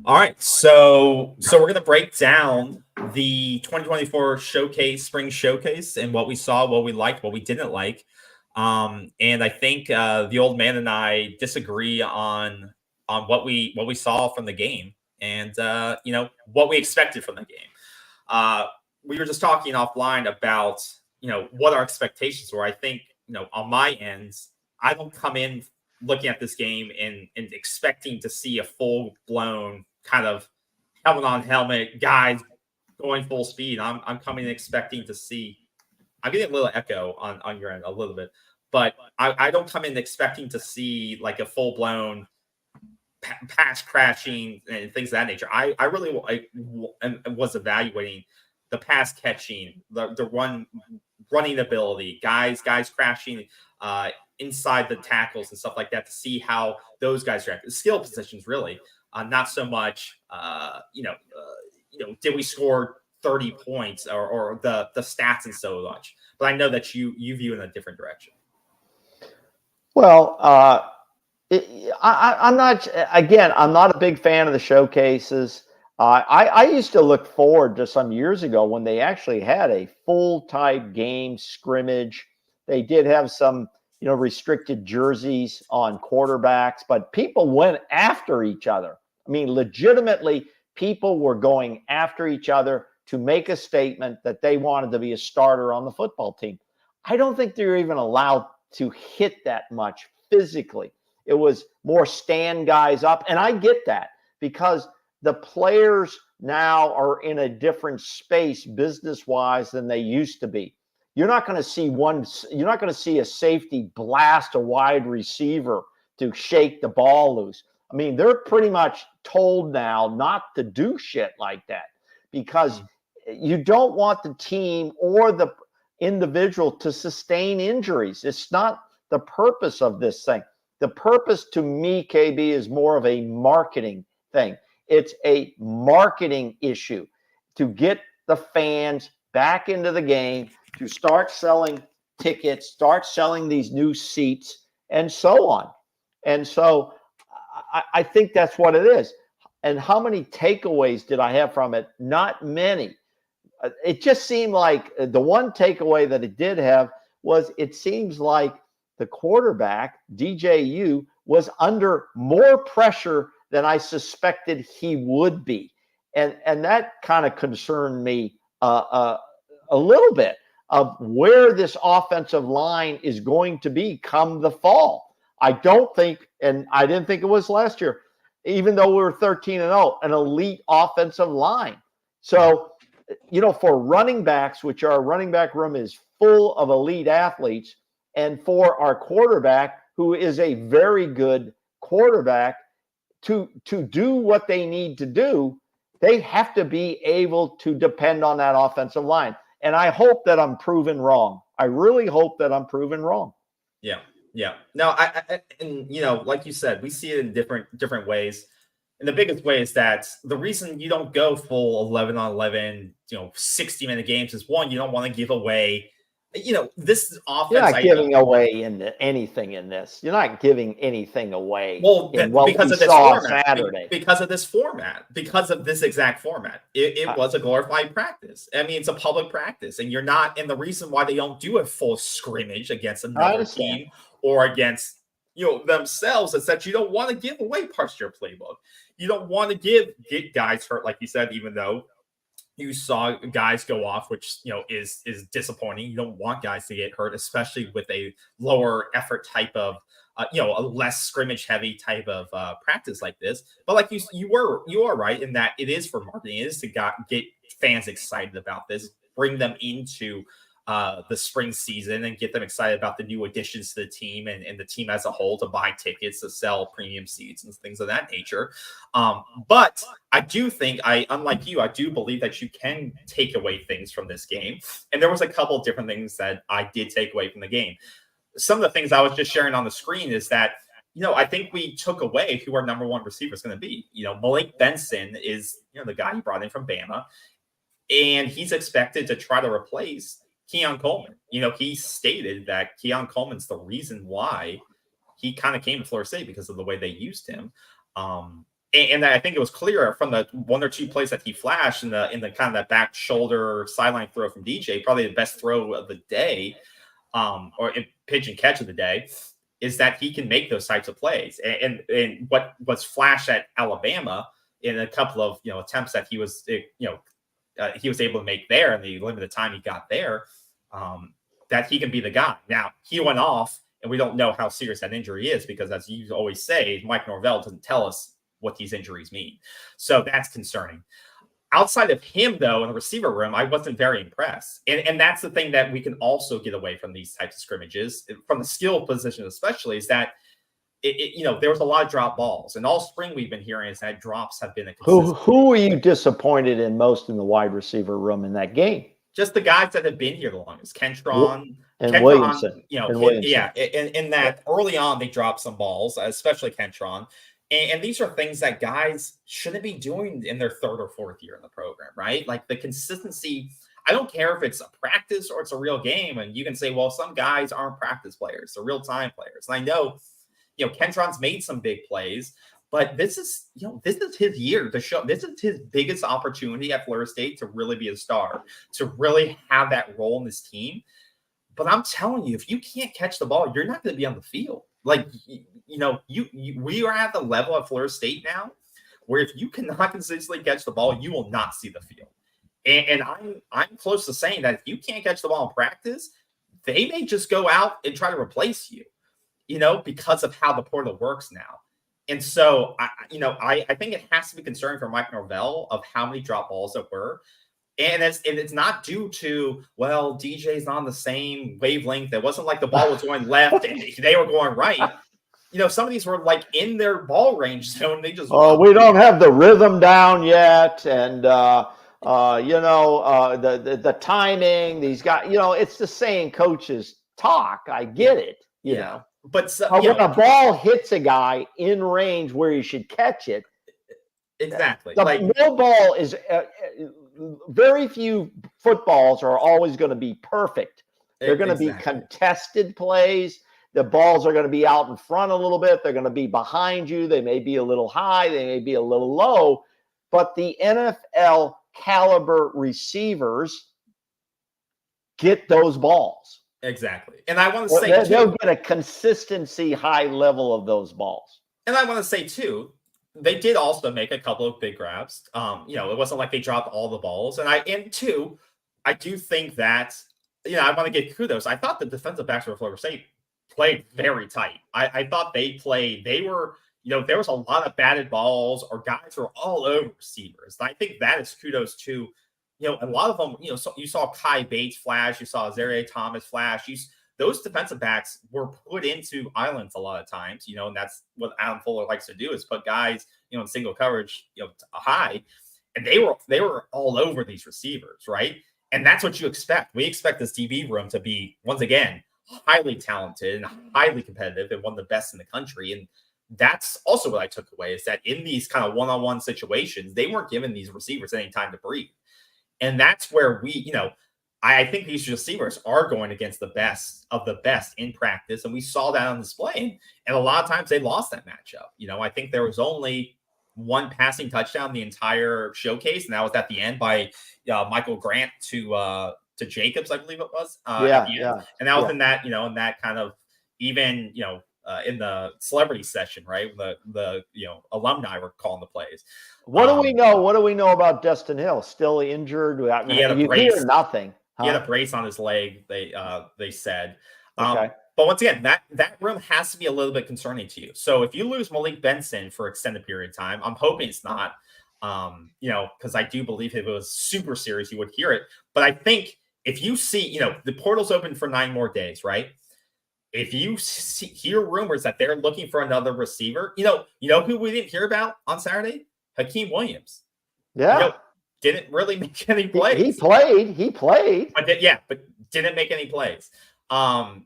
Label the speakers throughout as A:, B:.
A: All right, so we're gonna break down the 2024 spring showcase, and what we saw, what we liked, what we didn't like. And I think the old man and I disagree on what we saw from the game, and what we expected from the game. Uh, we were just talking offline about what our expectations were. I think on my end, I don't come in looking at this game and expecting to see a full blown kind of helmet on helmet guys going full speed. I'm coming in expecting to see. I'm getting a little echo on your end a little bit, but I don't come in expecting to see like a full blown pass crashing and things of that nature. I really was evaluating the pass catching, the running ability, guys crashing inside the tackles and stuff like that to see how those guys react. Skill positions, really, not so much. Did we score 30 points or the stats and so much? But I know that you view in a different direction.
B: Well, I'm not. Again, I'm not a big fan of the showcases. I used to look forward to some years ago when they actually had a full-type game scrimmage. They did have some, restricted jerseys on quarterbacks, but people went after each other. I mean, legitimately, people were going after each other to make a statement that they wanted to be a starter on the football team. I don't think they're even allowed to hit that much physically. It was more stand guys up. And I get that because the players now are in a different space business-wise than they used to be. You're not going to see a safety blast a wide receiver to shake the ball loose. I mean, they're pretty much told now not to do shit like that because you don't want the team or the individual to sustain injuries. It's not the purpose of this thing. The purpose to me, KB, is more of a marketing thing. It's a marketing issue to get the fans back into the game, to start selling tickets, start selling these new seats, and so on. And so I think that's what it is. And how many takeaways did I have from it? Not many. It just seemed like the one takeaway that it did have was it seems like the quarterback, DJU, was under more pressure than I suspected he would be. And that kind of concerned me a little bit of where this offensive line is going to be come the fall. I don't think, and I didn't think it was last year, even though we were 13-0, an elite offensive line. So, for running backs, which our running back room is full of elite athletes, and for our quarterback, who is a very good quarterback, to do what they need to do, they have to be able to depend on that offensive line. And I hope that I'm proven wrong. I really hope that I'm proven wrong.
A: Yeah. No, and like you said, we see it in different ways. And the biggest way is that the reason you don't go full 11 on 11, 60-minute games is one, you don't want to give away. This offense.
B: You're not giving away anything in this. You're not giving anything away.
A: Well, because of this format.
B: Saturday.
A: Because of this format. Because of this exact format. It was a glorified practice. I mean, it's a public practice, and you're not. And the reason why they don't do a full scrimmage against another team or against themselves is that you don't want to give away parts of your playbook. You don't want to get guys hurt, like you said, even though you saw guys go off, which is disappointing. You don't want guys to get hurt, especially with a lower effort type of, a less scrimmage heavy type of practice like this. But like you are right in that it is for marketing. It is to get fans excited about this, bring them into the spring season and get them excited about the new additions to the team and the team as a whole, to buy tickets, to sell premium seats and things of that nature. But I do think, unlike you, I do believe that you can take away things from this game. And there was a couple of different things that I did take away from the game. Some of the things I was just sharing on the screen is that, I think we took away who our number one receiver is going to be. Malik Benson is, the guy he brought in from Bama, and he's expected to try to replace Keon Coleman. He stated that Keon Coleman's the reason why he kind of came to Florida State, because of the way they used him. And I think it was clear from the one or two plays that he flashed in the kind of that back shoulder sideline throw from DJ, probably the best throw of the day, or pitch and catch of the day, is that he can make those types of plays. And what was flashed at Alabama in a couple of attempts that he was he was able to make there in the limited time he got there, that he can be the guy. Now he went off, and we don't know how serious that injury is because, as you always say, Mike Norvell doesn't tell us what these injuries mean. So that's concerning. Outside of him, though, in the receiver room, I wasn't very impressed. And that's the thing that we can also get away from these types of scrimmages, from the skill position especially, is that, there was a lot of drop balls. And all spring we've been hearing is that drops have been a consistent.
B: Who were you disappointed in most in the wide receiver room in that game?
A: Just the guys that have been here the longest. Kentron.
B: Williamson.
A: Yeah. In that early on, they dropped some balls, especially Kentron. And these are things that guys shouldn't be doing in their third or fourth year in the program, right? Like the consistency. I don't care if it's a practice or it's a real game. And you can say, well, some guys aren't practice players. They're real-time players. And I know, Kentron's made some big plays, but this is his year to show. This is his biggest opportunity at Florida State to really be a star, to really have that role in this team. But I'm telling you, if you can't catch the ball, you're not going to be on the field. Like, we are at the level at Florida State now where if you cannot consistently catch the ball, you will not see the field. And I'm close to saying that if you can't catch the ball in practice, they may just go out and try to replace you, because of how the portal works now. And so, I think it has to be concerning for Mike Norvell of how many drop balls there were. And it's not due to, well, DJ's on the same wavelength. It wasn't like the ball was going left and they were going right. Some of these were like in their ball range zone. They just
B: we don't have the rhythm down yet, and the timing. These guys, it's the same coaches talk. I get it, you know.
A: But
B: when a ball hits a guy in range where he should catch it,
A: exactly.
B: No ball is. Very few footballs are always going to be perfect. They're going to be contested plays. The balls are going to be out in front a little bit. They're going to be behind you. They may be a little high. They may be a little low. But the NFL caliber receivers get those balls.
A: Exactly. And I want to say,
B: they'll get a consistency high level of those balls.
A: And I want to say, too, they did also make a couple of big grabs. It wasn't like they dropped all the balls. And I do think that, I want to give kudos. I thought the defensive backs for Florida State played very tight. I thought they were, there was a lot of batted balls or guys who were all over receivers. And I think that is kudos to, a lot of them, so you saw Kai Bates flash, you saw Zaire Thomas flash, those defensive backs were put into islands a lot of times, and that's what Adam Fuller likes to do is put guys, in single coverage, high, and they were all over these receivers, right? And that's what you expect. We expect this DB room to be, once again, highly talented and highly competitive and one of the best in the country. And that's also what I took away is that in these kind of one-on-one situations, they weren't giving these receivers any time to breathe. And that's where I think these receivers are going against the best of the best in practice. And we saw that on display. And a lot of times they lost that matchup. I think there was only one passing touchdown the entire showcase. And that was at the end by Michael Grant to Jacobs, I believe it was. And that was in that, in that kind of even, in the celebrity session, right? The alumni were calling the plays.
B: What do we know? What do we know about Destin Hill? Still injured? You hear nothing. Huh?
A: He had a brace on his leg. They said.
B: Okay.
A: But once again, that room has to be a little bit concerning to you. So if you lose Malik Benson for extended period of time, I'm hoping it's not. Because I do believe if it was super serious, you would hear it. But I think if you see, the portal's open for 9 more days, right? If you hear rumors that they're looking for another receiver, who we didn't hear about on Saturday? Hakeem Williams.
B: Yeah.
A: Didn't really make any plays.
B: He played.
A: But didn't make any plays. And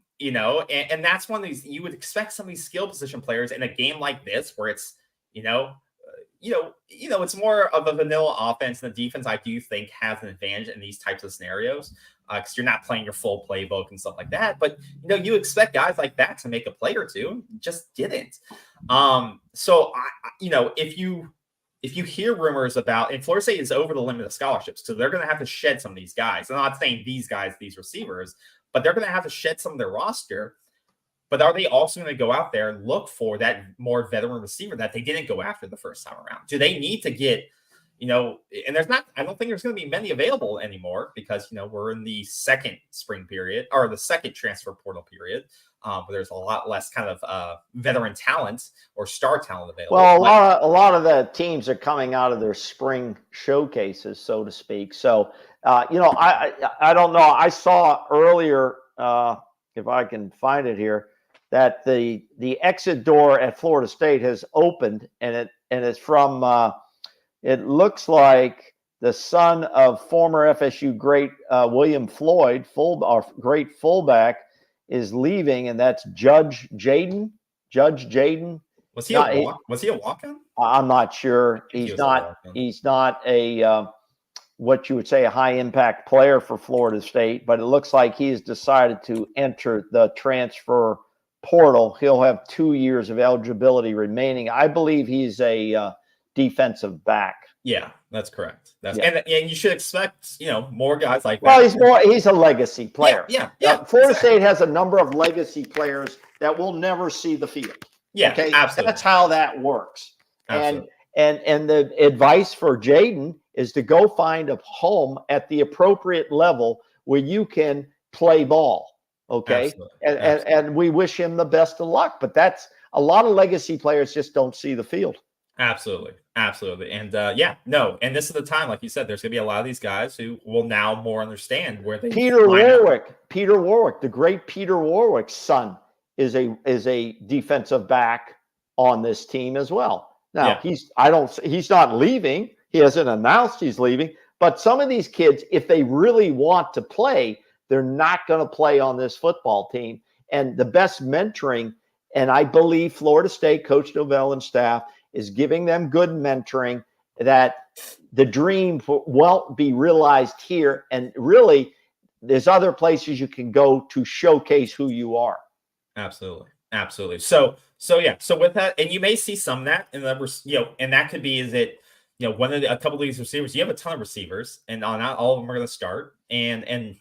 A: that's one of these, you would expect some of these skill position players in a game like this where it's, it's more of a vanilla offense, and the defense I do think has an advantage in these types of scenarios because you're not playing your full playbook and stuff like that. But you expect guys like that to make a play or two, just didn't. So if you if you hear rumors about, and Florida State is over the limit of scholarships, so they're going to have to shed some of these guys. I'm not saying these guys, these receivers, but they're going to have to shed some of their roster. But are they also going to go out there and look for that more veteran receiver that they didn't go after the first time around? Do they need to get, and I don't think there's going to be many available anymore because, we're in the second spring period or the second transfer portal period. Where there's a lot less kind of veteran talent or star talent available.
B: Well, a lot of the teams are coming out of their spring showcases, so to speak. So, I don't know. I saw earlier, if I can find it here, that the exit door at Florida State has opened, and it's from. It looks like the son of former FSU great William Floyd, great fullback, is leaving, and that's Judge Jaden.
A: Was he a walk-on?
B: I'm not sure. He's not a what you would say a high impact player for Florida State, but it looks like he's decided to enter the transfer portal. He'll have 2 years of eligibility remaining. I believe he's a defensive back.
A: Yeah, that's correct. And you should expect, more guys like
B: that. Well, he's a legacy player.
A: Yeah.
B: Florida State has a number of legacy players that will never see the field.
A: Yeah, okay? Absolutely.
B: That's how that works.
A: Absolutely.
B: And the advice for Jaden is to go find a home at the appropriate level where you can play ball. Okay. Absolutely. And we wish him the best of luck, but that's a lot of legacy players just don't see the field.
A: Absolutely. And and this is the time, like you said, there's going to be a lot of these guys who will now more understand where they
B: Peter Warwick, the great Peter Warwick's son is a defensive back on this team as well. Now, he's not leaving. He hasn't announced he's leaving, but some of these kids, if they really want to play, they're not going to play on this football team. And the best mentoring, and I believe Florida State, Coach Norvell and staff, is giving them good mentoring, that the dream won't be realized here. And really, there's other places you can go to showcase who you are.
A: Absolutely. So with that, and you may see some of that in the, and that could be, a couple of these receivers, you have a ton of receivers, and not all of them are going to start. And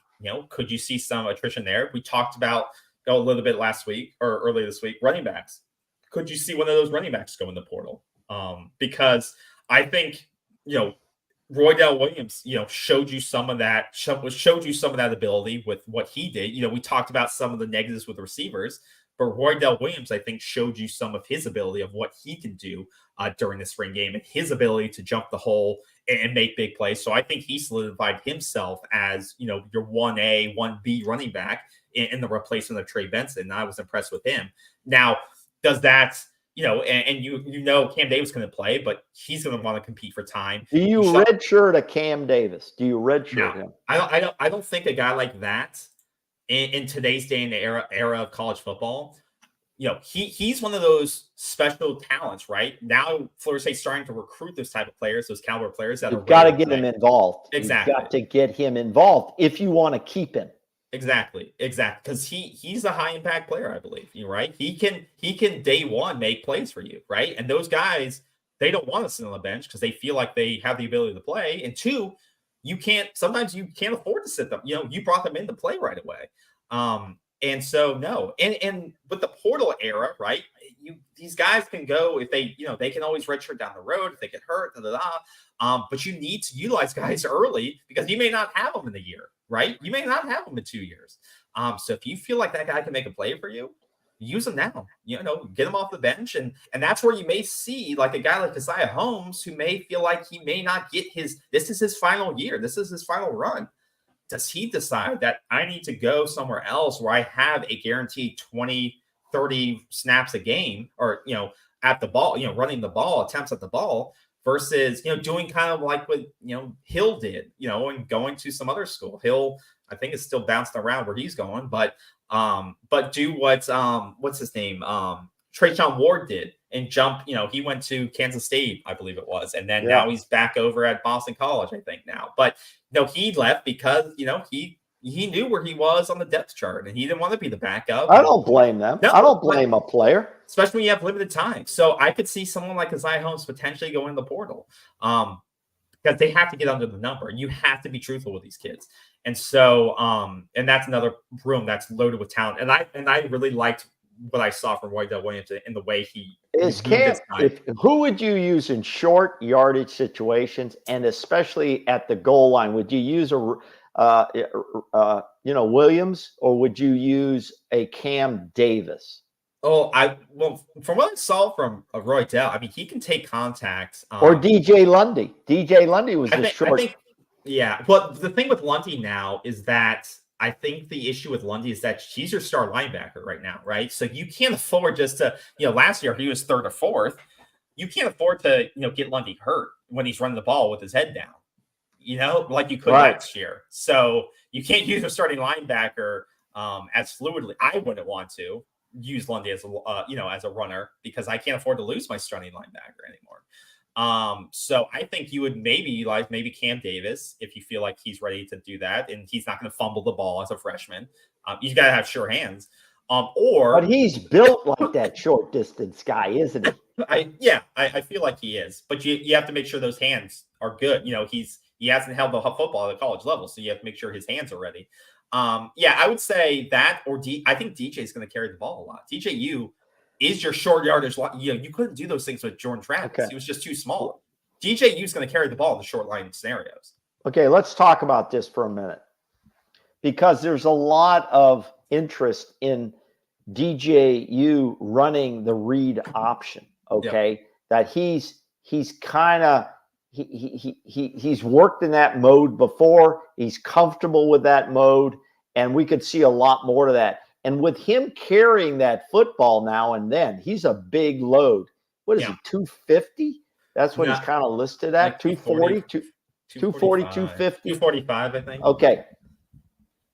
A: could you see some attrition there? We talked about a little bit last week or earlier this week, running backs. Could you see one of those running backs go in the portal? Because I think, Roydell Williams, showed you some of that ability with what he did. We talked about some of the negatives with receivers, but Roydell Williams, I think, showed you some of his ability of what he can do during the spring game and his ability to jump the hole and make big plays. So I think he solidified himself as, your 1A, 1B running back in the replacement of Trey Benson. And I was impressed with him. Now, does that, Cam Davis going to play, but he's going to want to compete for time.
B: Do you redshirt a Cam Davis? Do you redshirt him?
A: I don't think a guy like that in today's day and era of college football, he's one of those special talents, right? Now Florida State's starting to recruit this type of players, those caliber players that
B: You've got to get him involved.
A: Exactly.
B: You've got to get him involved if you want to keep him.
A: Exactly. Because he's a high impact player, I believe. Right? He can day one make plays for you, right? And those guys, they don't want to sit on the bench because they feel like they have the ability to play. And two, sometimes you can't afford to sit them. You brought them in to play right away. And so no, and with the portal era, right? These guys can go if they can always redshirt down the road if they get hurt, but you need to utilize guys early because you may not have them in a year, right? You may not have them in 2 years. So if you feel like that guy can make a play for you, use him now. Get him off the bench, and that's where you may see like a guy like Keziah Holmes who may feel like he may not get this is his final year, this is his final run. Does he decide that I need to go somewhere else where I have a guaranteed 20, 30 snaps a game or, at the ball, running the ball, attempts at the ball versus, doing kind of like what, Hill did, and going to some other school. Hill, I think, is still bouncing around where he's going, but do what's his name? Trayshawn Ward did and jump, he went to Kansas State, I believe it was. And then now he's back over at Boston College, I think now. But no, he left because, he he knew where he was on the depth chart, and he didn't want to be the backup.
B: I don't blame them.
A: No,
B: I don't blame a player,
A: especially when you have limited time. So I could see someone like Isaiah Holmes potentially going in the portal, because they have to get under the number. You have to be truthful with these kids, and so and that's another room that's loaded with talent. And I really liked what I saw from Roydell Williams in the way he
B: is Cam. Who would you use in short yardage situations, and especially at the goal line? Would you use Williams, or would you use a Cam Davis?
A: Oh, from what I saw from Roydell, I mean, he can take contact.
B: Or DJ Lundy. DJ Lundy was short.
A: Yeah. Well, the thing with Lundy now is that I think the issue with Lundy is that he's your star linebacker right now, right? So you can't afford just to, last year he was third or fourth. You can't afford to, get Lundy hurt when he's running the ball with his head down, like you could last year. So you can't use a starting linebacker as fluidly. I wouldn't want to use Lundy as a runner, because I can't afford to lose my starting linebacker anymore. So I think you would maybe utilize Cam Davis if you feel like he's ready to do that, and he's not going to fumble the ball as a freshman. You've got to have sure hands. But he's built like that short distance guy, isn't he? I feel like he is. But you have to make sure those hands are good. He hasn't held the football at the college level, so you have to make sure his hands are ready. I would say that, or I think DJ is going to carry the ball a lot. DJU is your short yardage. You couldn't do those things with Jordan Travis. Okay. He was just too small. DJU is going to carry the ball in the short line scenarios.
B: Okay, let's talk about this for a minute, because there's a lot of interest in DJU running the read option. Okay, that he's kind of he's worked in that mode before. He's comfortable with that mode, and we could see a lot more of that. And with him carrying that football now and then, he's a big load. What is he, 250? That's what he's kind of listed at, like 240, 240, 250?
A: 245, I think.
B: Okay.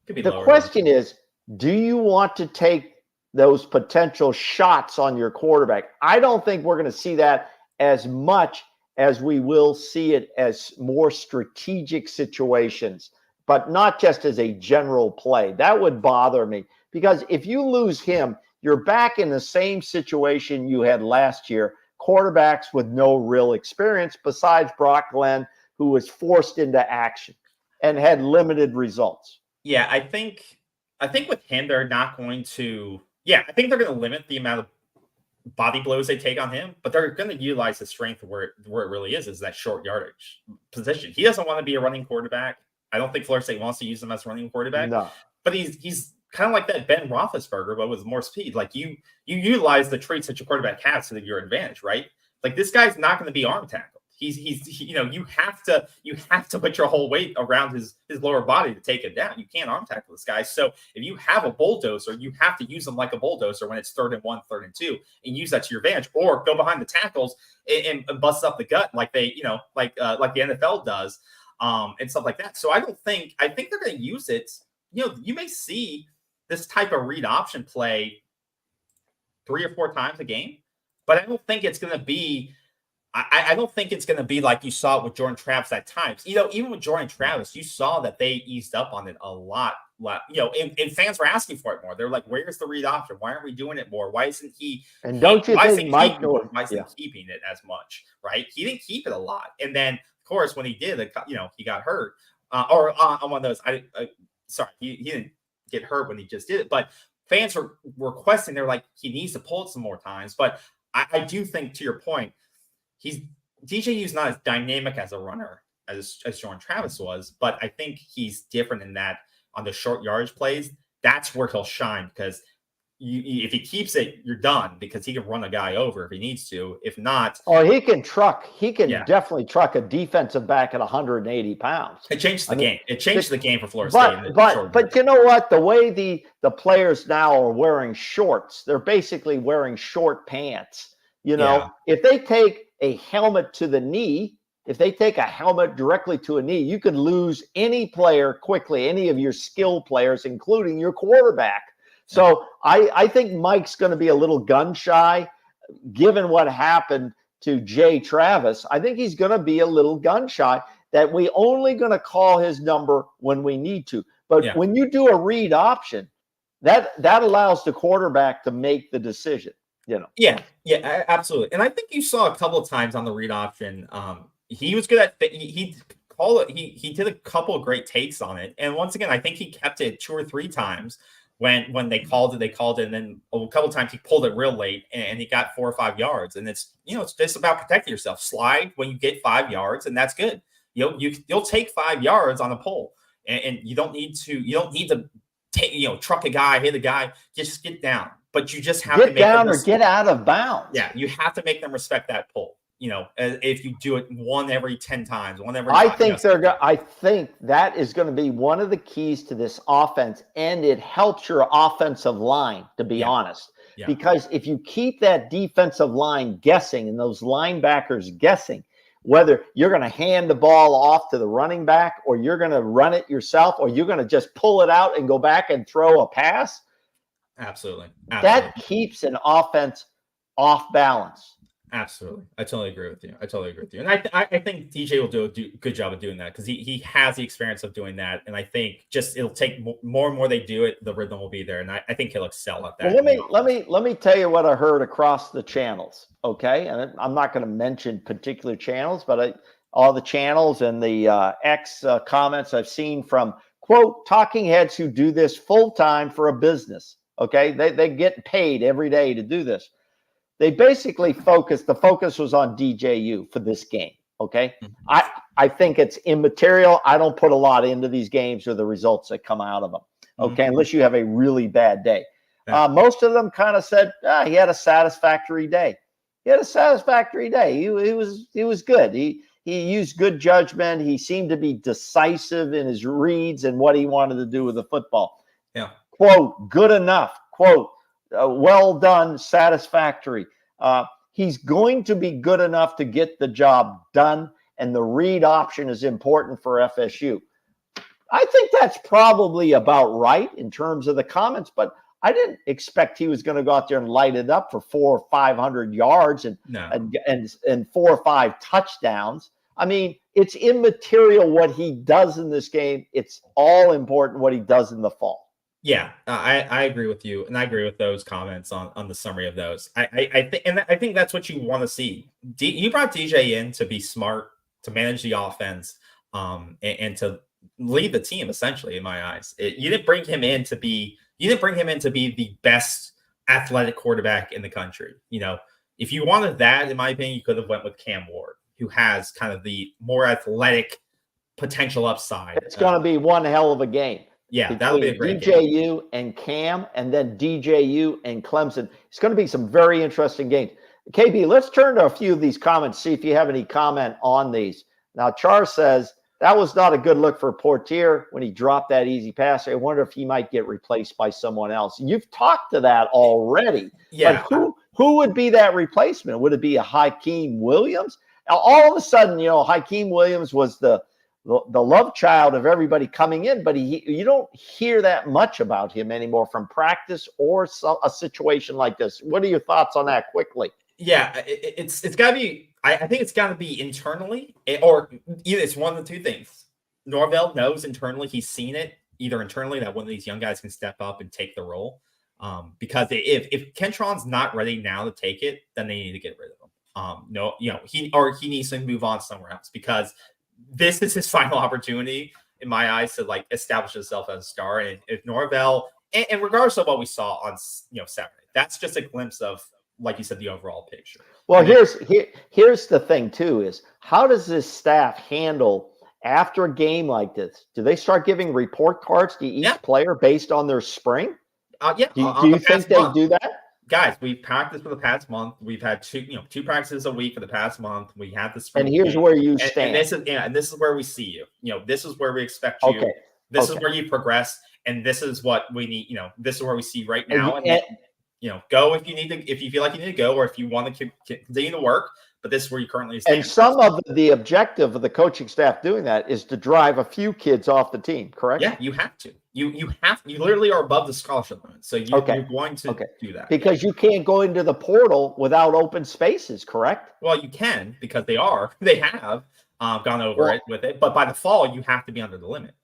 B: Could be the question is, do you want to take those potential shots on your quarterback? I don't think we're going to see that as much as we will see it as more strategic situations, but not just as a general play. That would bother me, because if you lose him, you're back in the same situation you had last year, quarterbacks with no real experience besides Brock Glenn, who was forced into action and had limited results.
A: Yeah, I think with him, they're not going to – I think they're going to limit the amount of body blows they take on him, but they're going to utilize his strength where it really is that short yardage position. He doesn't want to be a running quarterback. I don't think Florida State wants to use him as a running quarterback.
B: No.
A: But he's kind of like that Ben Roethlisberger, but with more speed. Like you utilize the traits that your quarterback has to your advantage, right? Like this guy's not going to be arm tackled. You have to put your whole weight around his lower body to take it down. You can't arm tackle this guy. So if you have a bulldozer, you have to use him like a bulldozer when it's 3rd and 1, 3rd and 2, and use that to your advantage, or go behind the tackles and bust up the gut like they, like the NFL does, and stuff like that. So I think they're going to use it. You may see this type of read option play 3 or 4 times a game, but I don't think it's going to be. I don't think it's going to be like you saw it with Jordan Travis at times. Even with Jordan Travis, you saw that they eased up on it a lot. And fans were asking for it more. They're like, "Where's the read option? Why aren't we doing it more? Why isn't he?"
B: And don't you think Mike Norvell?
A: Why isn't he keeping it as much? Right? He didn't keep it a lot. And then, of course, when he did, he got hurt. Or on one of those. Sorry, he didn't get hurt when he just did it. But fans were requesting. They're like, he needs to pull it some more times. But I do think, to your point, DJU's not as dynamic as a runner as Jordan Travis was, but I think he's different in that on the short yardage plays, that's where he'll shine, because if he keeps it, you're done, because he can run a guy over if he needs to. If not,
B: or he can truck. He can definitely truck a defensive back at 180 pounds.
A: It changed the game. It changed the game for Florida State.
B: But you know what? The way the players now are wearing shorts, they're basically wearing short pants. If they take a helmet to the knee, if they take a helmet directly to a knee, you could lose any player quickly, any of your skill players, including your quarterback. So I think Mike's going to be a little gun shy, given what happened to Jay Travis. I think he's going to be a little gun shy, that we only going to call his number when we need to. But when you do a read option, that allows the quarterback to make the decision.
A: Yeah, absolutely. And I think you saw a couple of times on the read option. He was good at he called it. He did a couple of great takes on it. And once again, I think he kept it 2 or 3 times when they called it, and then a couple of times he pulled it real late and he got 4 or 5 yards. And it's it's just about protecting yourself. Slide when you get 5 yards, and that's good. You'll take 5 yards on a pull, and you don't need to take truck a guy, hit a guy. Just get down. But you just have to make
B: down or get out of bounds.
A: Yeah, you have to make them respect that pull. If you do it one every 10 times, one every
B: I think I think that is going to be one of the keys to this offense, and it helps your offensive line, to be honest. Yeah. Because if you keep that defensive line guessing and those linebackers guessing whether you're going to hand the ball off to the running back or you're going to run it yourself or you're going to just pull it out and go back and throw a pass.
A: Absolutely.
B: That keeps an offense off balance.
A: Absolutely. I totally agree with you. And I think DJ will do a good job of doing that because he has the experience of doing that. And I think just it'll take more and more they do it, the rhythm will be there. And I think he'll excel at that.
B: Well, let me tell you what I heard across the channels. Okay. And I'm not going to mention particular channels, but all the channels and the X comments I've seen from, quote, talking heads who do this full time for a business. Okay, they get paid every day to do this. They basically the focus was on DJU for this game. Okay, I think it's immaterial. I don't put a lot into these games or the results that come out of them. Okay, unless you have a really bad day. Yeah. Most of them kind of said he had a satisfactory day. He was good. He used good judgment. He seemed to be decisive in his reads and what he wanted to do with the football.
A: Yeah.
B: Quote, good enough, quote, well done, satisfactory. He's going to be good enough to get the job done, and the read option is important for FSU. I think that's probably about right in terms of the comments, but I didn't expect he was going to go out there and light it up for 400 or 500 yards and 4 or 5 touchdowns. I mean, it's immaterial what he does in this game. It's all important what he does in the fall.
A: Yeah, I agree with you, and I agree with those comments on the summary of those. I think that's what you want to see. You brought DJ in to be smart, to manage the offense, and to lead the team. Essentially, in my eyes, you didn't bring him in to be the best athletic quarterback in the country. If you wanted that, in my opinion, you could have went with Cam Ward, who has kind of the more athletic potential upside.
B: It's going to be one hell of a game.
A: Yeah, that'll be a great
B: DJU game. And Cam, and then DJU and Clemson. It's going to be some very interesting games. KB, let's turn to a few of these comments, see if you have any comment on these. Now, Char says, that was not a good look for Portier when he dropped that easy pass. I wonder if he might get replaced by someone else. You've talked to that already.
A: Yeah.
B: But who would be that replacement? Would it be a Hakeem Williams? Now, all of a sudden, Hakeem Williams was the love child of everybody coming in, but you don't hear that much about him anymore from practice or a situation like this. What are your thoughts on that quickly?
A: Yeah, it's got to be, I think it's got to be internally, or either it's one of the two things. Norvell knows internally, he's seen it, either internally that one of these young guys can step up and take the role. Because if Kentron's not ready now to take it, then they need to get rid of him. He needs to move on somewhere else, because this is his final opportunity, in my eyes, to establish himself as a star. And if Norvell, and regardless of what we saw on Saturday, that's just a glimpse of, like you said, the overall picture.
B: Well, here's the thing too: is how does this staff handle after a game like this? Do they start giving report cards to each player based on their spring?
A: Yeah.
B: Do you think they do that?
A: Guys, we've practiced for the past month. We've had two practices a week for the past month. We had this,
B: and here's where you stand.
A: And this is where we see you. This is where we expect you.
B: Okay.
A: This is where you progress, and this is what we need. This is where we see right now. Go if you need to, if you feel like you need to go, or if you want to continue to work. But this is where you currently stand.
B: And some of the objective of the coaching staff doing that is to drive a few kids off the team. Correct?
A: Yeah, you have to. You literally are above the scholarship limit, so you're going to do that
B: because you can't go into the portal without open spaces. Correct?
A: Well, you can, because they have gone over it with it, but by the fall you have to be under the limit.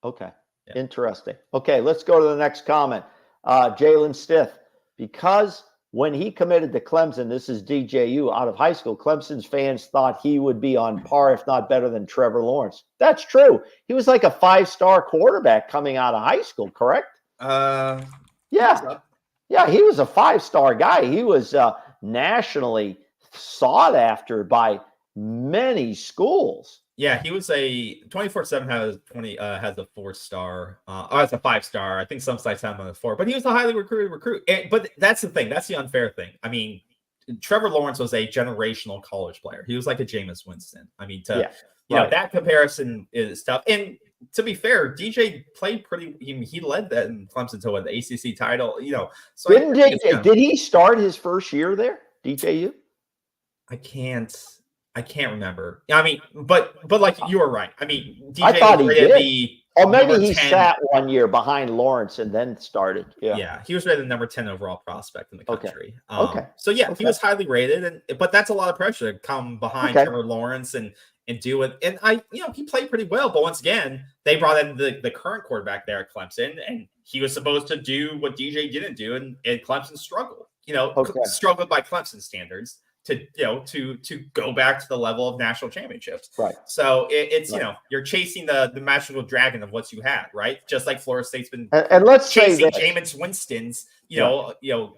B: Okay.
A: Yeah.
B: Interesting. Okay, let's go to the next comment. Jalen Stith, because when he committed to Clemson, this is DJU, out of high school, Clemson's fans thought he would be on par, if not better than Trevor Lawrence. That's true. He was like a 5-star quarterback coming out of high school, correct?
A: Yeah.
B: Yeah, he was a 5-star guy. He was nationally sought after by many schools.
A: Yeah, he was a 24/7 has a 4-star, as a 5-star. I think some sites have him on a 4, but he was a highly recruited recruit. But that's the thing. That's the unfair thing. I mean, Trevor Lawrence was a generational college player. He was like a Jameis Winston. I mean, that comparison is tough. And to be fair, DJ played pretty. He led that in Clemson to win the ACC title. So
B: did he start his first year there, DJU?
A: I can't remember. I mean, but like you were right. I mean, DJ
B: I thought he did. Or maybe he sat 1 year behind Lawrence and then started.
A: Yeah, he was rated the number 10 overall prospect in the country.
B: Okay.
A: So he was highly rated, but that's a lot of pressure to come behind Trevor Lawrence and do it. And he played pretty well. But once again, they brought in the current quarterback there at Clemson, and he was supposed to do what DJ didn't do, and Clemson struggled. Struggled by Clemson standards to go back to the level of national championships.
B: Right.
A: So it's you're chasing the magical dragon of what you had, right? Just like Florida State's been
B: and let's
A: chasing
B: say
A: Jameis Winston's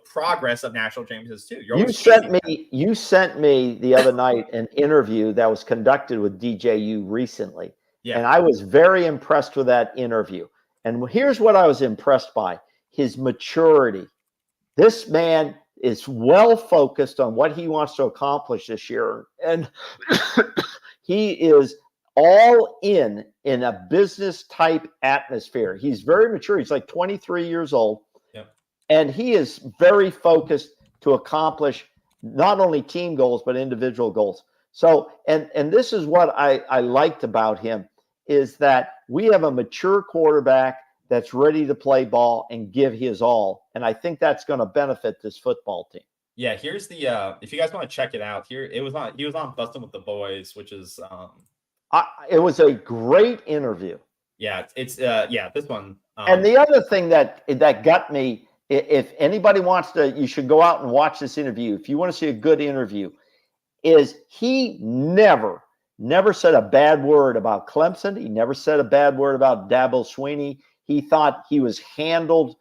A: progress of national championships too.
B: You sent me the other night an interview that was conducted with DJU recently. Yeah. And I was very impressed with that interview. And here's what I was impressed by: his maturity. This man is well focused on what he wants to accomplish this year. And he is all in a business type atmosphere. He's very mature. He's like 23 years old. Yep. And he is very focused to accomplish not only team goals, but individual goals. So, and this is what I liked about him, is that we have a mature quarterback that's ready to play ball and give his all. And I think that's going to benefit this football team.
A: Yeah, here's the if you guys want to check it out, he was on Bustin' with the Boys, which is
B: it was a great interview.
A: Yeah, it's this one.
B: And the other thing that got me, if anybody wants to, you should go out and watch this interview. If you want to see a good interview, is he never said a bad word about Clemson. He never said a bad word about Dabo Swinney. He thought he was handled,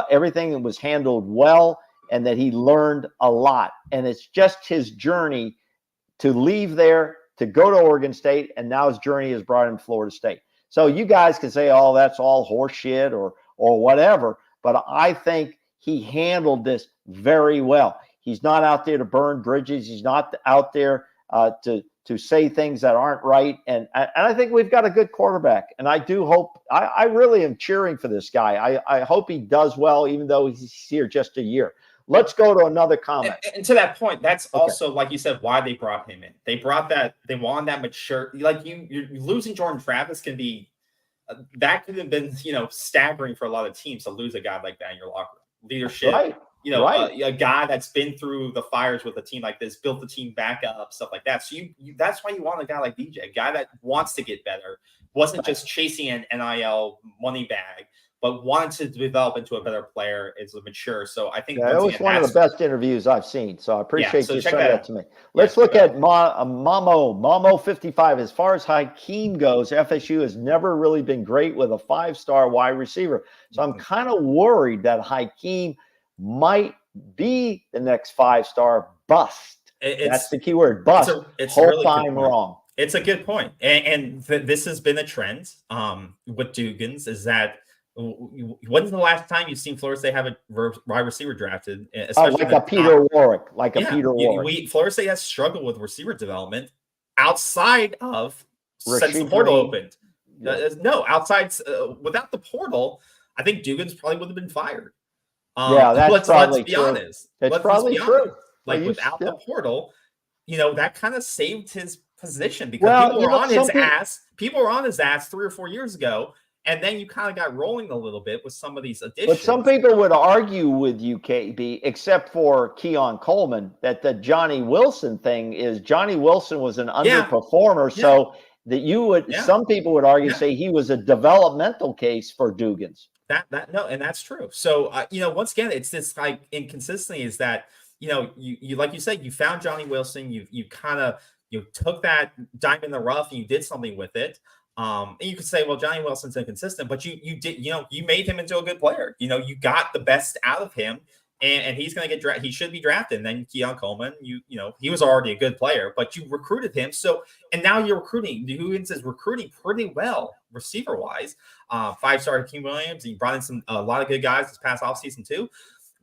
B: everything was handled well, and that he learned a lot. And it's just his journey to leave there, to go to Oregon State, and now his journey has brought him to Florida State. So you guys can say, oh, that's all horseshit or whatever, but I think he handled this very well. He's not out there to burn bridges. He's not out there to say things that aren't right. And I think we've got a good quarterback. And I do hope, I really am cheering for this guy. I hope he does well, even though he's here just a year. Let's go to another comment.
A: And to that point, that's also, like you said, why they brought him in. They wanted that mature, like you're losing Jordan Travis can be, that could have been, staggering for a lot of teams to lose a guy like that in your locker room. Leadership. Right. A guy that's been through the fires with a team like this, built the team back up, stuff like that. So that's why you want a guy like DJ, a guy that wants to get better, wasn't just chasing an NIL money bag, but wanted to develop into a better player, is mature. So I think
B: it was one of the best interviews I've seen. So I appreciate you sending that to me. Let's look at Mamo 55. As far as Hakeem goes, FSU has never really been great with a 5-star wide receiver. So I'm kind of worried that Hakeem might be the next 5-star bust. That's the key word, bust. Hope I'm wrong.
A: It's a good point. And this has been a trend with Dugans, is that when's the last time you've seen Florida State have a wide receiver drafted?
B: Like a Peter Warwick.
A: Florida State has struggled with receiver development outside of since the portal opened. No, outside without the portal, I think Dugans probably would have been fired.
B: That's probably true.
A: Honest.
B: It's probably true.
A: Like without the portal, that kind of saved his position, because people were on his ass. People were on his ass 3 or 4 years ago, and then you kind of got rolling a little bit with some of these additions.
B: But some people would argue with you, KB, except for Keon Coleman, that the Johnny Wilson thing is Johnny Wilson was an underperformer. So that you would,
A: Yeah.
B: some people would argue, say he was a developmental case for Dugans.
A: No, and that's true. So, once again, it's this like inconsistency is that, you like you said, you found Johnny Wilson, you kind of, took that diamond in the rough and you did something with it. And you could say, well, Johnny Wilson's inconsistent, but you did, you made him into a good player. You got the best out of him, and he's going to get drafted. He should be drafted. And then Keon Coleman, he was already a good player, but you recruited him. So, and now you're recruiting. Dugans is recruiting pretty well receiver wise. 5-star Hakeem Williams. And you brought in a lot of good guys this past offseason too.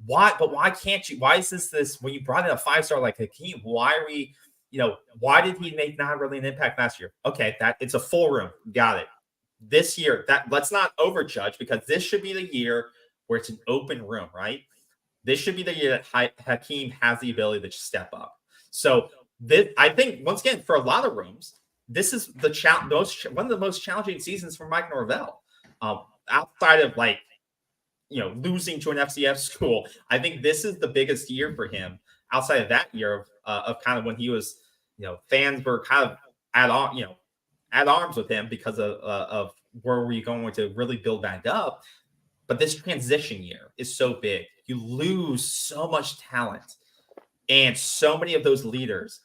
A: Why can't you? Why is this when you brought in a 5-star like Hakeem? Why are we? Why did he make not really an impact last year? Okay, that it's a full room. Got it. This year, let's not overjudge, because this should be the year where it's an open room, right? This should be the year that Hakeem has the ability to step up. So I think, once again, for a lot of rooms, this is one of the most challenging seasons for Mike Norvell. Outside of losing to an FCS school, I think this is the biggest year for him. Outside of that year of kind of when he was, fans were kind of at arms with him because of where we're going to really build back up. But this transition year is so big. You lose so much talent and so many of those leaders.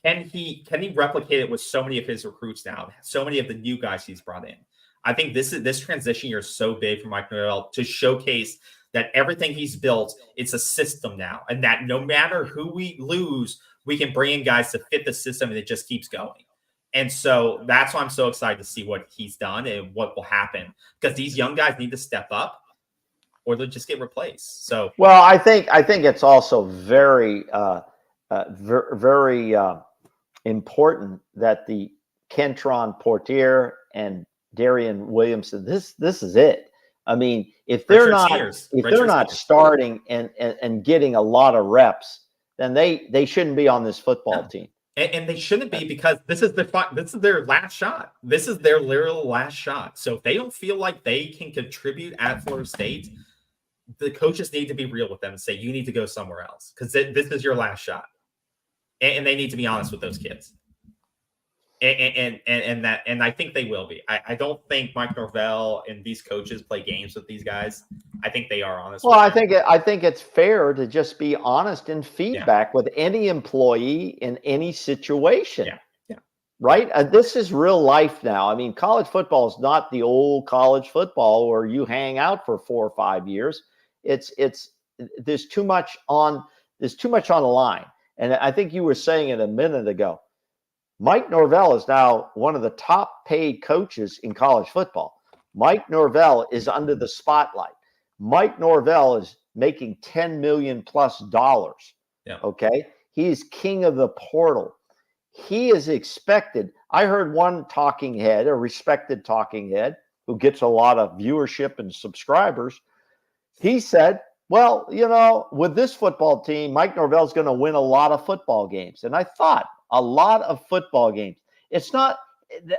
A: Can he replicate it with so many of his recruits now? So many of the new guys he's brought in. I think this transition year is so big for Mike Norvell to showcase that everything he's built, it's a system now, and that no matter who we lose, we can bring in guys to fit the system, and it just keeps going. And so that's why I'm so excited to see what he's done and what will happen, because these young guys need to step up or they'll just get replaced. So,
B: well, I think it's also very, very important that the Kentron Portier and Darian Williamson, this is it. I mean, if they're not starting and getting a lot of reps, then they shouldn't be on this football team.
A: And they shouldn't be, because this is their last shot. This is their literal last shot. So if they don't feel like they can contribute at Florida State, the coaches need to be real with them and say, you need to go somewhere else, because this is your last shot. And they need to be honest with those kids. And I think they will be. I don't think Mike Norvell and these coaches play games with these guys. I think they are honest.
B: Well, I think it's fair to just be honest in feedback with any employee in any situation.
A: Yeah.
B: Right. This is real life now. I mean, college football is not the old college football where you hang out for 4 or 5 years. There's too much on the line. And I think you were saying it a minute ago. Mike Norvell is now one of the top paid coaches in college football. Mike Norvell is under the spotlight. Mike Norvell is making $10 million plus.
A: Yeah.
B: Okay. He's king of the portal. He is expected. I heard one talking head, a respected talking head who gets a lot of viewership and subscribers. He said, well, with this football team, Mike Norvell is going to win a lot of football games. And I thought, a lot of football games. It's not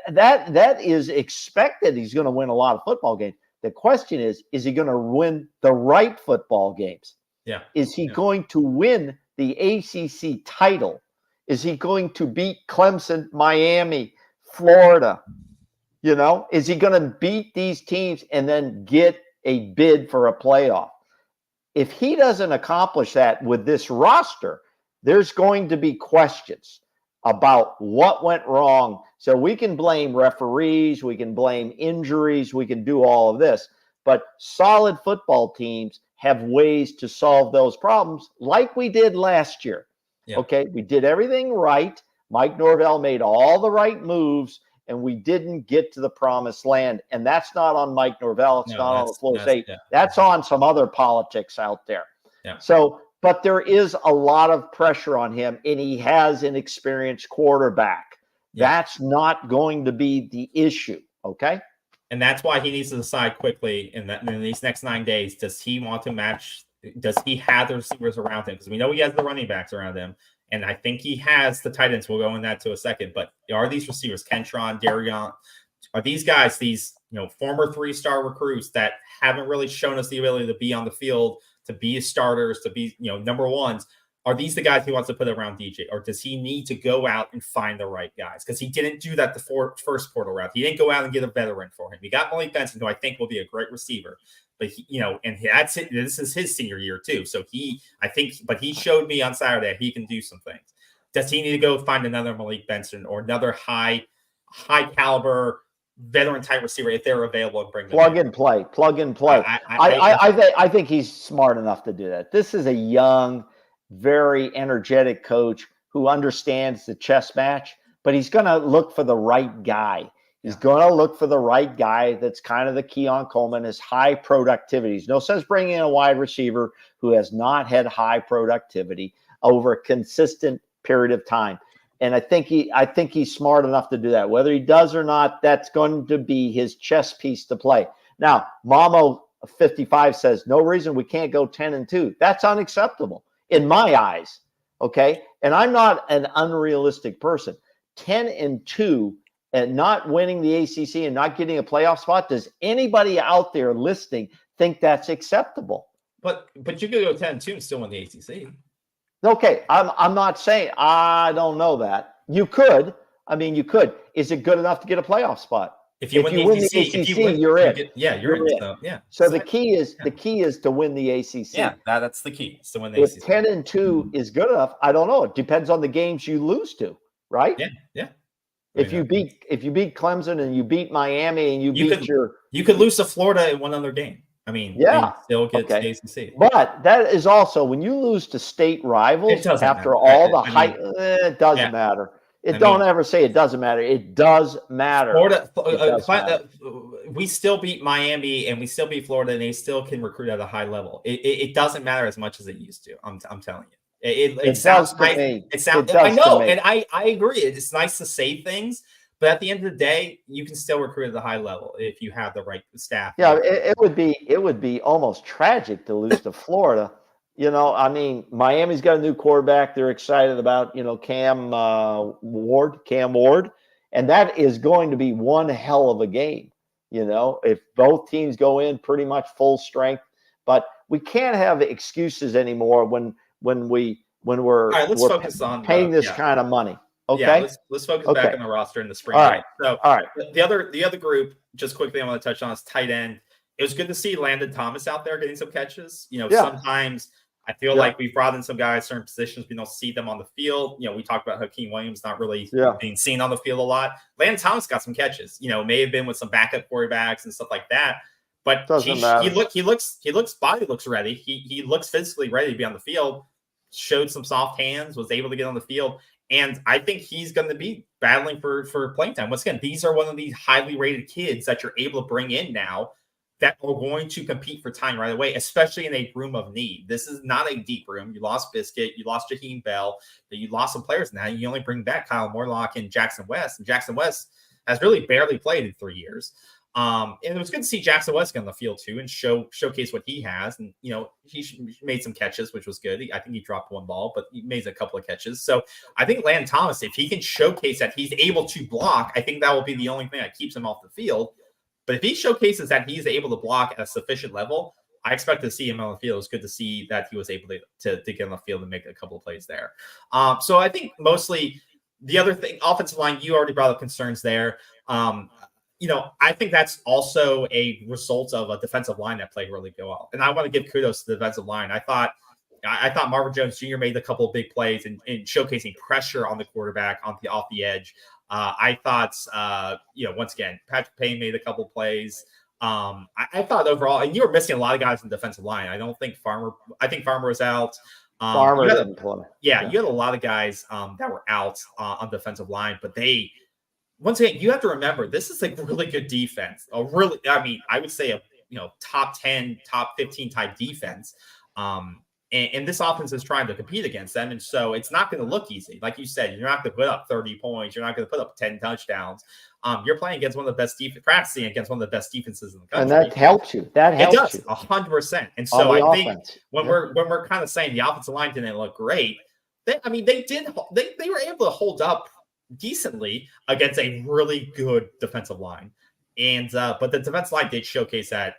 B: that is expected. He's going to win a lot of football games. The question is he going to win the right football games?
A: Yeah.
B: Is he going to win the ACC title? Is he going to beat Clemson, Miami, Florida? Is he going to beat these teams and then get a bid for a playoff? If he doesn't accomplish that with this roster, there's going to be questions about what went wrong. So we can blame referees, we can blame injuries, we can do all of this. But solid football teams have ways to solve those problems like we did last year. Yeah. Okay, we did everything right. Mike Norvell made all the right moves, and we didn't get to the promised land. And that's not on Mike Norvell. It's not on Florida State. Yeah. That's on some other politics out there.
A: Yeah.
B: So, but there is a lot of pressure on him, and he has an experienced quarterback. Yeah. That's not going to be the issue, okay?
A: And that's why he needs to decide quickly in these next 9 days. Does he want to match? Does he have the receivers around him? Because we know he has the running backs around him, and I think he has the tight ends. We'll go in that to a second. But are these receivers, Kentron, Darian, are these guys, these former 3-star recruits that haven't really shown us the ability to be on the field, to be starters, to be number ones? are these the guys he wants to put around DJ, or does he need to go out and find the right guys? Because he didn't do that the first portal route. He didn't go out and get a veteran for him. He got Malik Benson, who I think will be a great receiver, but that's it. This is his senior year too. So he showed me on Saturday he can do some things. Does he need to go find another Malik Benson or another high caliber veteran type receiver if they're available and bring them
B: plug and play? I think he's smart enough to do that. This is a young, very energetic coach who understands the chess match, but he's going to look for the right guy. He's going to look for the right guy. That's kind of the key on Coleman, is high productivity. There's no sense bringing in a wide receiver who has not had high productivity over a consistent period of time. And I think he's smart enough to do that. Whether he does or not, that's going to be his chess piece to play. Now, Mamo 55 says, no reason we can't go 10-2. That's unacceptable in my eyes. Okay. And I'm not an unrealistic person. 10-2 and not winning the ACC and not getting a playoff spot. Does anybody out there listening think that's acceptable?
A: But you could go 10-2 and still win the ACC.
B: Okay, I'm not saying I don't know that. You could. I mean, you could. Is it good enough to get a playoff spot?
A: If you win the ACC,
B: you're in.
A: You're in. So,
B: So the key is to win the ACC.
A: Yeah, that's the key. Is to win the ACC.
B: If 10-2 is good enough, I don't know. It depends on the games you lose to, right?
A: Yeah.
B: If you beat Clemson and you beat Miami and
A: you could lose to Florida in one other game. I mean, still get the ACC.
B: But that is also when you lose to state rivals after all the hype. It doesn't matter. Don't ever say it doesn't matter. It does matter.
A: Florida, we still beat Miami and we still beat Florida, and they still can recruit at a high level. It doesn't matter as much as it used to. I'm telling you. It sounds nice. It sounds. I know, and I agree. It's nice to say things. But at the end of the day, you can still recruit at a high level if you have the right staff.
B: Yeah, it would be almost tragic to lose to Florida. I mean, Miami's got a new quarterback. They're excited about, Cam Ward, and that is going to be one hell of a game. If both teams go in pretty much full strength, but we can't have excuses anymore when we're
A: focus on
B: paying this kind of money. Okay.
A: Yeah, let's focus back on the roster in the spring.
B: All right.
A: So,
B: all right.
A: The other group, just quickly, I want to touch on is tight end. It was good to see Landon Thomas out there getting some catches. Sometimes I feel like we've brought in some guys, certain positions, we don't see them on the field. We talked about Hakeem Williams not really being seen on the field a lot. Landon Thomas got some catches. May have been with some backup quarterbacks and stuff like that. But he looks body looks ready. He looks physically ready to be on the field. Showed some soft hands, was able to get on the field. And I think he's going to be battling for playing time. Once again, these are one of these highly rated kids that you're able to bring in now that are going to compete for time right away, especially in a room of need. This is not a deep room. You lost Biscuit, you lost Jaheim Bell, but you lost some players now. You only bring back Kyle Morlock and Jackson West. And Jackson West has really barely played in 3 years. And it was good to see Jackson West get on the field too and showcase what he has. And he made some catches, which was good. I think he dropped one ball, but he made a couple of catches. So I think Landon Thomas, if he can showcase that he's able to block, I think that will be the only thing that keeps him off the field. But if he showcases that he's able to block at a sufficient level, I expect to see him on the field. It's good to see that he was able to get on the field and make a couple of plays there. So I think mostly the other thing, offensive line, you already brought up concerns there. I think that's also a result of a defensive line that played really well. And I want to give kudos to the defensive line. I thought Marvin Jones Jr. made a couple of big plays in showcasing pressure on the quarterback off the edge. I thought, once again, Patrick Payne made a couple of plays. I thought overall, and you were missing a lot of guys in the defensive line. I think Farmer was out.
B: Farmer didn't play.
A: Yeah, you had a lot of guys that were out on defensive line, but once again, you have to remember, this is a really good defense. I would say a top 10, top 15 type defense. And this offense is trying to compete against them. And so it's not going to look easy. Like you said, you're not going to put up 30 points. You're not going to put up 10 touchdowns. You're playing against one of the best practicing against one of the best defenses in the country.
B: And that helps you. It does
A: 100%. And so I think when we're kind of saying the offensive line didn't look great, they were able to hold up decently against a really good defensive line. And but the defensive line did showcase that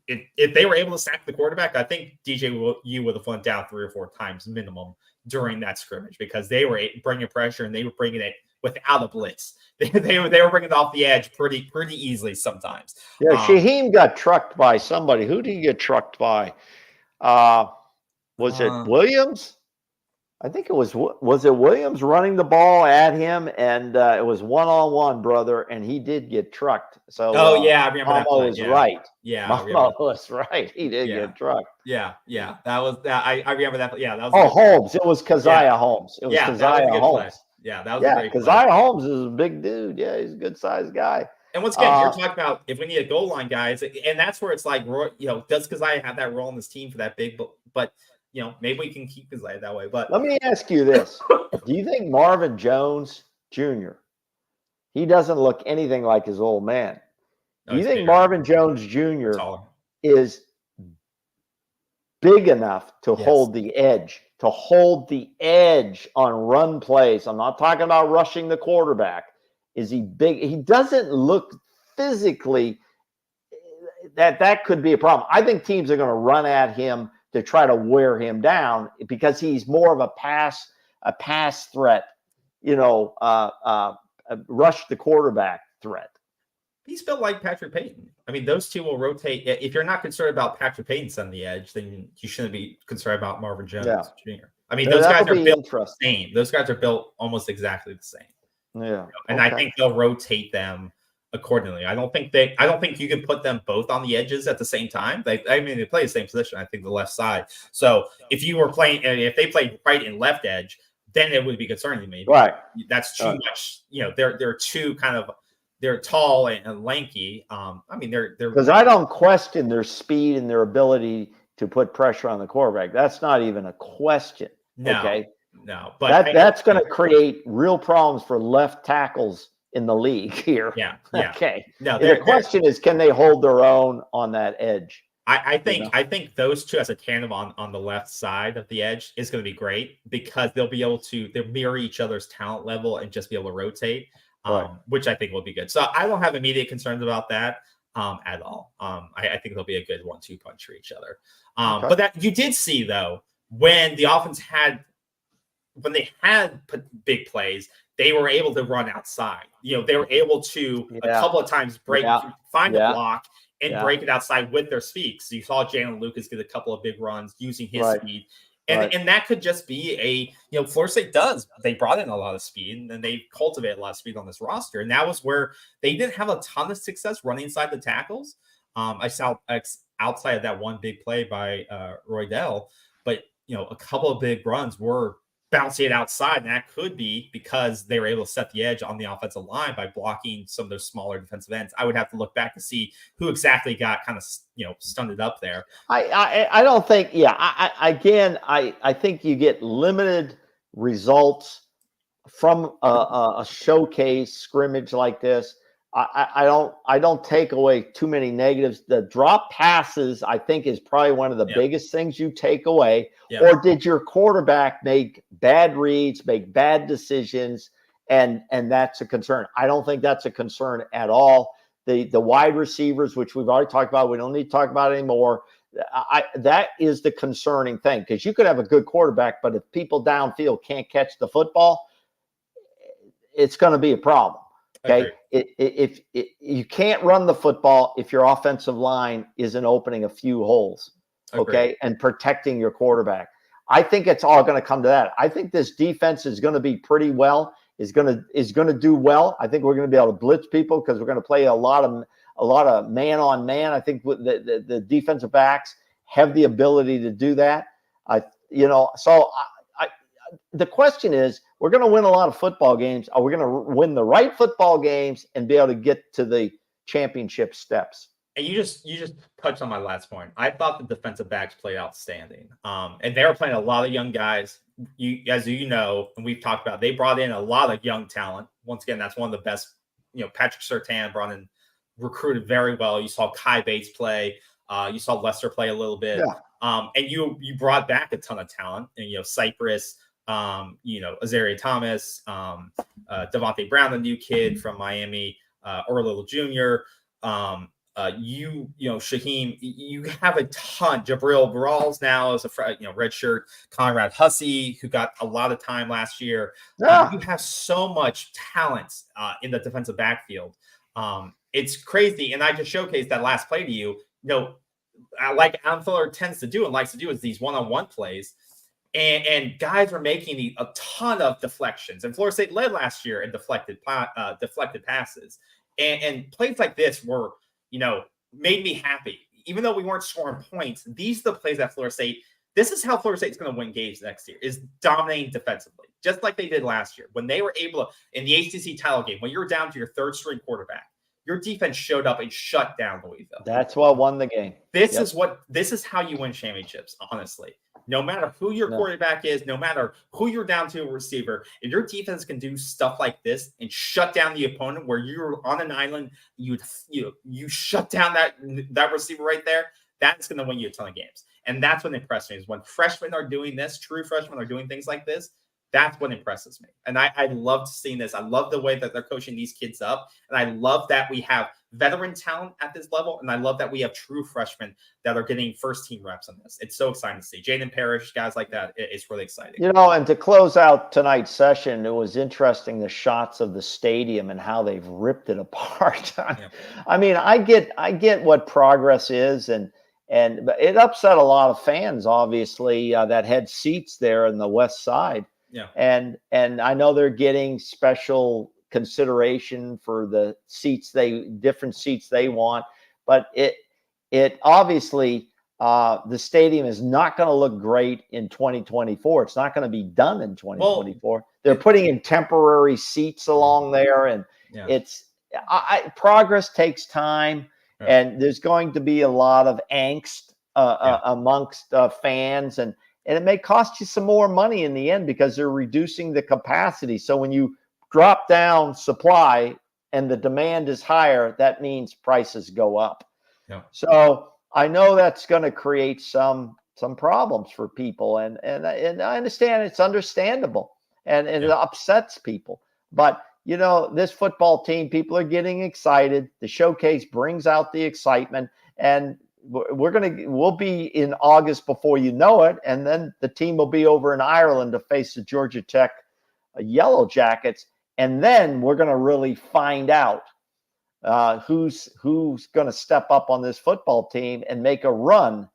A: if they were able to sack the quarterback, I think DJ would have went down 3 or 4 times minimum during that scrimmage because they were bringing pressure and they were bringing it without a blitz. They were bringing it off the edge pretty easily sometimes.
B: Yeah, Shaheem got trucked by somebody. Who did he get trucked by? Was it Williams? I think it was it Williams running the ball at him, and it was one-on-one, brother, and he did get trucked. So
A: yeah, I remember that play.
B: was right.
A: Yeah,
B: Mama was right. He did get trucked.
A: Yeah, that was that. I remember that. Yeah, that was.
B: Holmes. It was Keziah Holmes. It was Keziah Holmes.
A: Play. Yeah, that was a great play.
B: Keziah Holmes is a big dude. Yeah, he's a good-sized guy.
A: And once again, you're talking about if we need a goal line guys, and that's where it's like, does Keziah have that role on this team for that big? But maybe we can keep Keziah that way. But
B: let me ask you this: do you think Marvin Jones Jr. he doesn't look anything like his old man? Do you think Marvin Jones Jr. is big enough to hold the edge? To hold the edge on run plays. I'm not talking about rushing the quarterback. Is he big? He doesn't look physically that could be a problem. I think teams are going to run at him to try to wear him down because he's more of a pass threat, rush the quarterback threat.
A: He's built like Patrick Payton. I mean, those two will rotate. If you're not concerned about Patrick Payton on the edge, then you shouldn't be concerned about Marvin Jones Jr. I mean, those guys are built the same. Those guys are built almost exactly the same.
B: Yeah.
A: And I think they'll rotate them accordingly. I don't think you can put them both on the edges at the same time. They play the same position. I think the left side. So if they played right and left edge, then it would be concerning to me.
B: Right.
A: That's too much. They're too they're tall and lanky. They're
B: because I don't question their speed and their ability to put pressure on the quarterback. That's not even a question.
A: No,
B: okay.
A: No, but
B: that's going to create real problems for left tackles in the league here.
A: Yeah.
B: Okay.
A: No,
B: the question is, can they hold their own on that edge?
A: I think those two as a tandem on the left side of the edge is going to be great because they'll mirror each other's talent level and just be able to rotate. Which I think will be good. So I don't have immediate concerns about that at all. I think they'll be a good 1-2 punch for each other. But that you did see though, when the offense had big plays, they were able to run outside. They were able to a couple of times find a block and break it outside with their speed. So you saw Jalen Lucas get a couple of big runs using his speed. And that could just be Florida State they brought in a lot of speed and they cultivate a lot of speed on this roster. And that was where they didn't have a ton of success running inside the tackles. I saw outside of that one big play by Roydell, but a couple of big runs were bouncing it outside. And that could be because they were able to set the edge on the offensive line by blocking some of those smaller defensive ends. I would have to look back to see who exactly got kind of, stunted up there.
B: I don't think, I think you get limited results from a showcase scrimmage like this. I don't take away too many negatives. The drop passes, I think, is probably one of the biggest things you take away. Yeah. Or did your quarterback make bad reads, make bad decisions, and that's a concern? I don't think that's a concern at all. The wide receivers, which we've already talked about, we don't need to talk about anymore. That is the concerning thing, because you could have a good quarterback, but if people downfield can't catch the football, it's going to be a problem. Okay, if you can't run the football if your offensive line isn't opening a few holes, okay, and protecting your quarterback. I think it's all going to come to that. I think this defense is going to be pretty well. Is going to do well. I think we're going to be able to blitz people because we're going to play a lot of man on man. I think the defensive backs have the ability to do that. The question is, we're going to win a lot of football games. Are we going to win the right football games and be able to get to the championship steps?
A: And you just touched on my last point. I thought the defensive backs played outstanding. And they were playing a lot of young guys. As you know, and we've talked about, they brought in a lot of young talent. Once again, that's one of the best. Patrick Surtain recruited very well. You saw Kai Bates play. You saw Lester play a little bit. Yeah. And you brought back a ton of talent. And Cypress, Azaria Thomas, Devontae Brown, the new kid from Miami, Orlando Jr., Shaheem, you have a ton. Jabril Brawls now is a redshirt. Conrad Hussey, who got a lot of time last year. You have so much talent in the defensive backfield. It's crazy. And I just showcased that last play to you. Like Adam Fuller tends to do and likes to do is these one-on-one plays. And guys are making a ton of deflections. And Florida State led last year in deflected passes. And plays like this were, made me happy. Even though we weren't scoring points, these are the plays that Florida State, this is how Florida State's going to win games next year, is dominating defensively, just like they did last year. When they were able to, in the ACC title game, when you were down to your third string quarterback, your defense showed up and shut down Louisville.
B: That's what won the game.
A: This is how you win championships, honestly. No matter who your quarterback is, no matter who you're down to a receiver, if your defense can do stuff like this and shut down the opponent where you're on an island, you shut down that receiver right there, that's going to win you a ton of games. And that's what impressed me, is when freshmen are doing this, true freshmen are doing things like this. That's what impresses me. And I love seeing this. I love the way that they're coaching these kids up. And I love that we have veteran talent at this level. And I love that we have true freshmen that are getting first-team reps on this. It's so exciting to see. Jaden Parrish, guys like that. It's really exciting.
B: And to close out tonight's session, it was interesting, the shots of the stadium and how they've ripped it apart. I mean, I get what progress is, and it upset a lot of fans, obviously, that had seats there in the west side.
A: Yeah.
B: And I know they're getting special consideration for the different seats they want, but it obviously, the stadium is not going to look great in 2024. It's not going to be done in 2024. Well, they're putting in temporary seats along there, and progress takes time, and there's going to be a lot of angst amongst fans, and it may cost you some more money in the end because they're reducing the capacity. So when you drop down supply and the demand is higher, that means prices go up.
A: Yeah.
B: So I know that's going to create some problems for people, and I understand it's understandable, and it upsets people. But this football team, people are getting excited. The showcase brings out the excitement, and we'll be in August before you know it, and then the team will be over in Ireland to face the Georgia Tech Yellow Jackets, and then we're going to really find out who's going to step up on this football team and make a run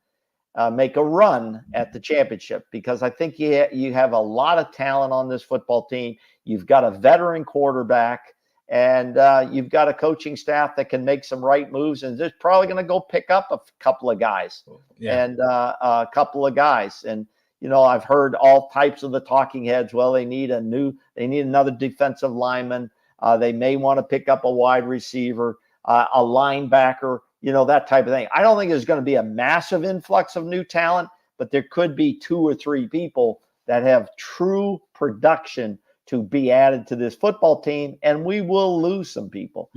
B: at the championship, because I think you have a lot of talent on this football team. You've got a veteran quarterback, and you've got a coaching staff that can make some right moves, and they're probably going to go pick up a couple of guys. And I've heard all types of the talking heads. Well, they need another defensive lineman. They may want to pick up a wide receiver, a linebacker, that type of thing. I don't think there's going to be a massive influx of new talent, but there could be 2 or 3 people that have true production to be added to this football team, and we will lose some people.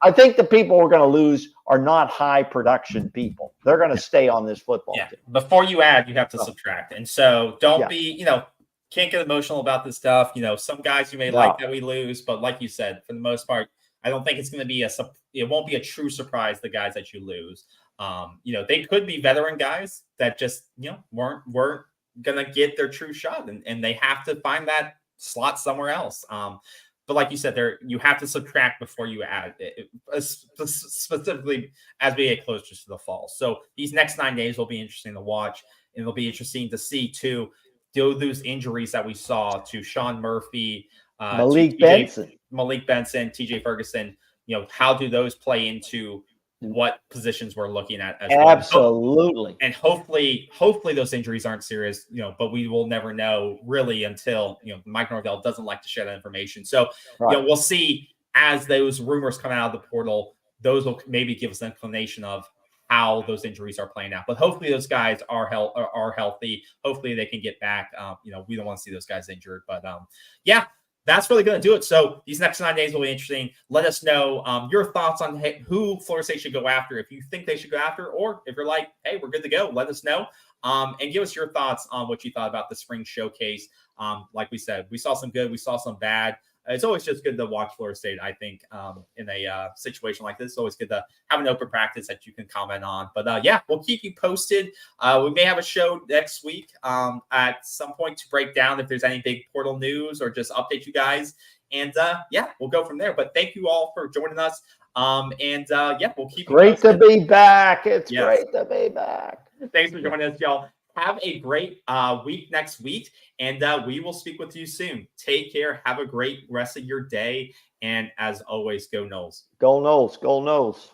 B: I think the people we're going to lose are not high production people. They're going to stay on this football team.
A: Before you add, you have to subtract. And so don't be, can't get emotional about this stuff. Some guys you may like that we lose, but like you said, for the most part, I don't think it's going to be it won't be a true surprise, the guys that you lose. They could be veteran guys that just, weren't going to get their true shot, and they have to find that slot somewhere else. But like you said, you have to subtract before you add, specifically as we get closer to the fall. So these next 9 days will be interesting to watch, and it'll be interesting to see too, do those injuries that we saw to Sean Murphy,
B: Malik Benson,
A: TJ Ferguson, how do those play into what positions we're looking at as
B: Absolutely.
A: Well. And hopefully those injuries aren't serious, but we will never know really until, Mike Norvell doesn't like to share that information. So, we'll see as those rumors come out of the portal, those will maybe give us an inclination of how those injuries are playing out. But hopefully those guys are healthy. Hopefully they can get back. We don't want to see those guys injured, but that's really going to do it. So these next 9 days will be interesting. Let us know your thoughts on who Florida State should go after, if you think they should go after, or if you're like, hey, we're good to go, let us know. And give us your thoughts on what you thought about the spring showcase. Like we said, we saw some good, we saw some bad. it's always just good to watch Florida State. I think in a situation like this, it's always good to have an open practice that you can comment on. But yeah, we'll keep you posted. We may have a show next week at some point to break down if there's any big portal news or just update you guys. And yeah, we'll go from there. But thank you all for joining us. Yeah, we'll keep
B: great to be back. It's great to be back.
A: Thanks for joining us, y'all. Have a great week next week, and we will speak with you soon. Take care. Have a great rest of your day. And as always, go Noles.
B: Go Noles. Go Noles.